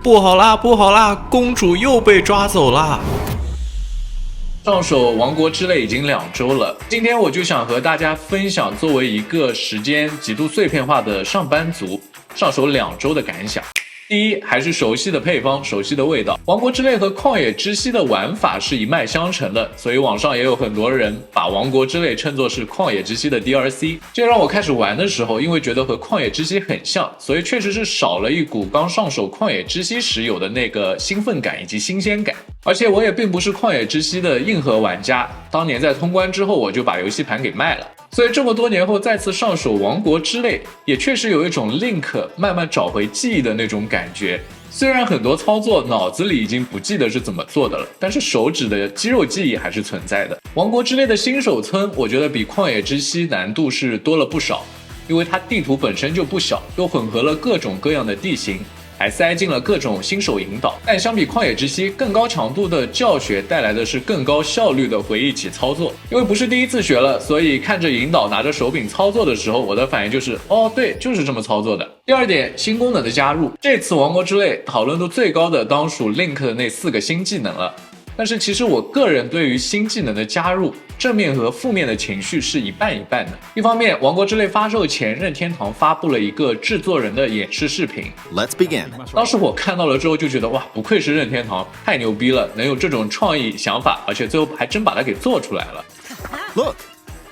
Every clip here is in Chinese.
不好啦，不好啦，公主又被抓走啦！上手王国之泪已经2周了，今天我就想和大家分享作为一个时间极度碎片化的上班族，上手2周的感想。第一，还是熟悉的配方，熟悉的味道。王国之泪和旷野之息的玩法是一脉相承的，所以网上也有很多人把王国之泪称作是旷野之息的 DLC。这让我开始玩的时候，因为觉得和旷野之息很像，所以确实是少了一股刚上手旷野之息时有的那个兴奋感以及新鲜感。而且我也并不是旷野之息的硬核玩家，当年在通关之后我就把游戏盘给卖了，所以这么多年后再次上手王国之泪，也确实有一种 Link 慢慢找回记忆的那种感觉。虽然很多操作脑子里已经不记得是怎么做的了，但是手指的肌肉记忆还是存在的。王国之泪的新手村我觉得比旷野之息难度是多了不少，因为它地图本身就不小，又混合了各种各样的地形，还塞进了各种新手引导。但相比旷野之息，更高强度的教学带来的是更高效率的回忆起操作。因为不是第一次学了，所以看着引导拿着手柄操作的时候，我的反应就是哦对，就是这么操作的。第二点，新功能的加入，这次王国之泪讨论度最高的当属 Link 的那4个新技能了。但是其实我个人对于新技能的加入，正面和负面的情绪是一半一半的。一方面，王国之泪发售前，任天堂发布了一个制作人的演示视频。Let's begin。当时我看到了之后就觉得哇，不愧是任天堂，太牛逼了，能有这种创意想法，而且最后还真把它给做出来了。Look,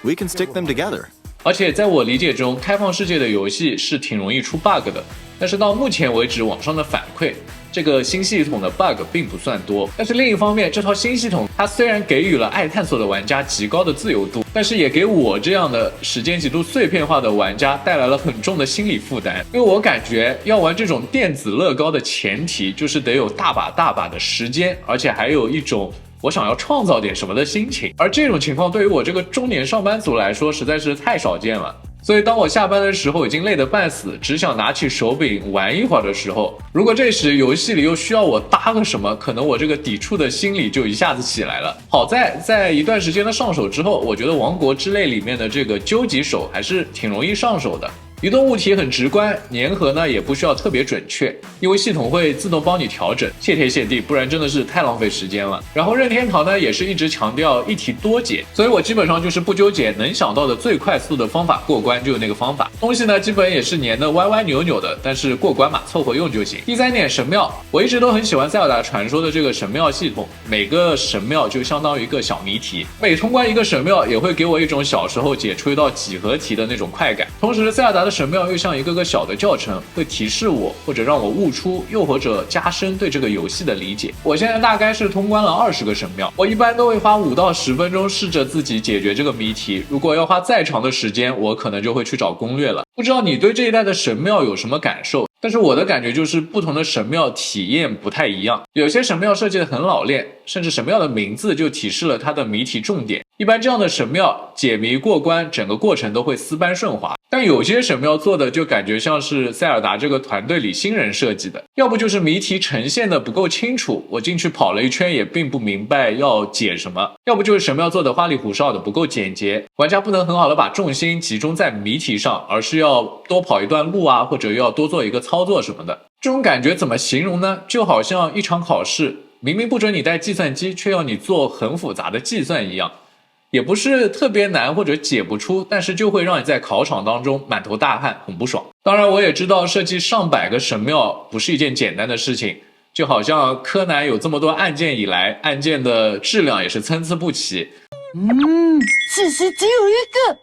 we can stick them together。而且在我理解中，开放世界的游戏是挺容易出 bug 的，但是到目前为止，网上的反馈，这个新系统的 bug 并不算多。但是另一方面，这套新系统它虽然给予了爱探索的玩家极高的自由度，但是也给我这样的时间极度碎片化的玩家带来了很重的心理负担。因为我感觉要玩这种电子乐高的前提就是得有大把的时间，而且还有一种我想要创造点什么的心情，而这种情况对于我这个中年上班族来说实在是太少见了。所以当我下班的时候已经累得半死，只想拿起手柄玩一会儿的时候，如果这时游戏里又需要我搭个什么，可能我这个抵触的心理就一下子起来了。好在一段时间的上手之后，我觉得王国之泪里面的这个究极手还是挺容易上手的。移动物体很直观，粘合呢也不需要特别准确，因为系统会自动帮你调整，谢天谢地，不然真的是太浪费时间了。然后任天堂呢也是一直强调一题多解，所以我基本上就是不纠结，能想到的最快速的方法过关就是那个方法。东西呢基本也是粘的歪歪扭扭的，但是过关嘛，凑合用就行。第3点，神庙，我一直都很喜欢塞尔达传说的这个神庙系统，每个神庙就相当于一个小谜题，每通关一个神庙也会给我一种小时候解出一道几何题的那种快感。同时塞尔达的神庙又像一个个小的教程，会提示我或者让我悟出，又或者加深对这个游戏的理解。我现在大概是通关了20个神庙，我一般都会花5到10分钟试着自己解决这个谜题，如果要花再长的时间，我可能就会去找攻略了。不知道你对这一代的神庙有什么感受？但是我的感觉就是不同的神庙体验不太一样，有些神庙设计的很老练，甚至神庙的名字就提示了它的谜题重点。一般这样的神庙解谜过关整个过程都会丝般顺滑，但有些神庙做的就感觉像是塞尔达这个团队里新人设计的，要不就是谜题呈现的不够清楚，我进去跑了一圈也并不明白要解什么，要不就是神庙做的花里胡哨的不够简洁，玩家不能很好的把重心集中在谜题上，而是要多跑一段路啊，或者要多做一个操作什么的。这种感觉怎么形容呢？就好像一场考试明明不准你带计算机，却要你做很复杂的计算一样，也不是特别难或者解不出，但是就会让你在考场当中满头大汗，很不爽。当然我也知道设计上百个神庙不是一件简单的事情，就好像柯南有这么多案件以来，案件的质量也是参差不齐。事实只有一个。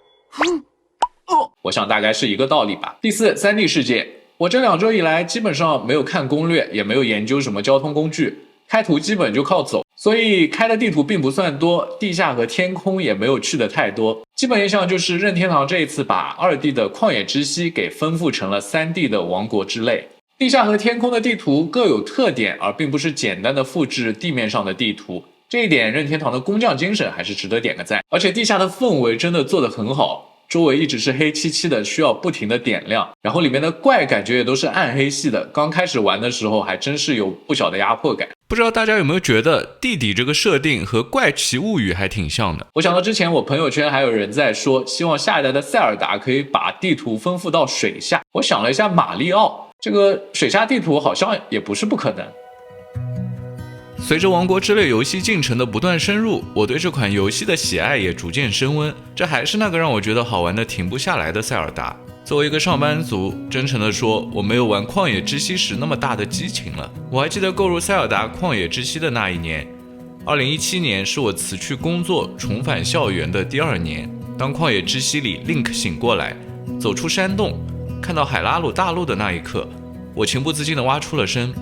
我想大概是一个道理吧。第4，3D 世界，我这2周以来基本上没有看攻略，也没有研究什么交通工具，开图基本就靠走，所以开的地图并不算多，地下和天空也没有去的太多。基本印象就是任天堂这一次把2D 的旷野之息给丰富成了3D 的王国之泪。地下和天空的地图各有特点，而并不是简单的复制地面上的地图，这一点任天堂的工匠精神还是值得点个赞。而且地下的氛围真的做得很好，周围一直是黑漆漆的，需要不停的点亮，然后里面的怪感觉也都是暗黑系的，刚开始玩的时候还真是有不小的压迫感。不知道大家有没有觉得地底这个设定和怪奇物语还挺像的？我想到之前我朋友圈还有人在说希望下一代的塞尔达可以把地图丰富到水下，我想了一下马里奥，这个水下地图好像也不是不可能。随着王国之泪游戏进程的不断深入，我对这款游戏的喜爱也逐渐升温。这还是那个让我觉得好玩的停不下来的塞尔达。作为一个上班族，真诚地说，我没有玩旷野之息时那么大的激情了。我还记得购入塞尔达旷野之息的那一年，2017年是我辞去工作重返校园的第2年。当旷野之息里 Link 醒过来，走出山洞，看到海拉鲁大陆的那一刻，我情不自禁地挖出了声。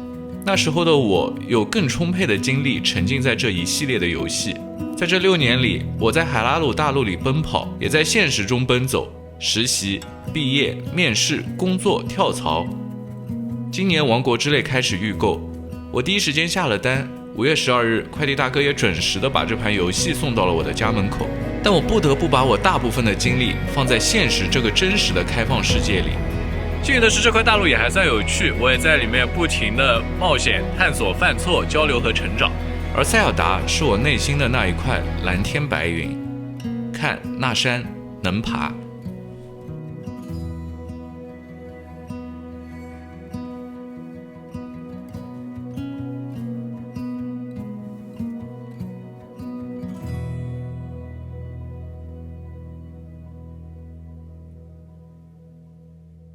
那时候的我有更充沛的精力沉浸在这一系列的游戏。在这6年里，我在海拉鲁大陆里奔跑，也在现实中奔走，实习、毕业、面试、工作、跳槽。今年王国之泪开始预购，我第一时间下了单。5月12日，快递大哥也准时的把这盘游戏送到了我的家门口。但我不得不把我大部分的精力放在现实这个真实的开放世界里。幸运的是，这块大陆也还算有趣，我也在里面不停的冒险、探索、犯错、交流和成长。而塞尔达是我内心的那一块蓝天白云，看那山能爬。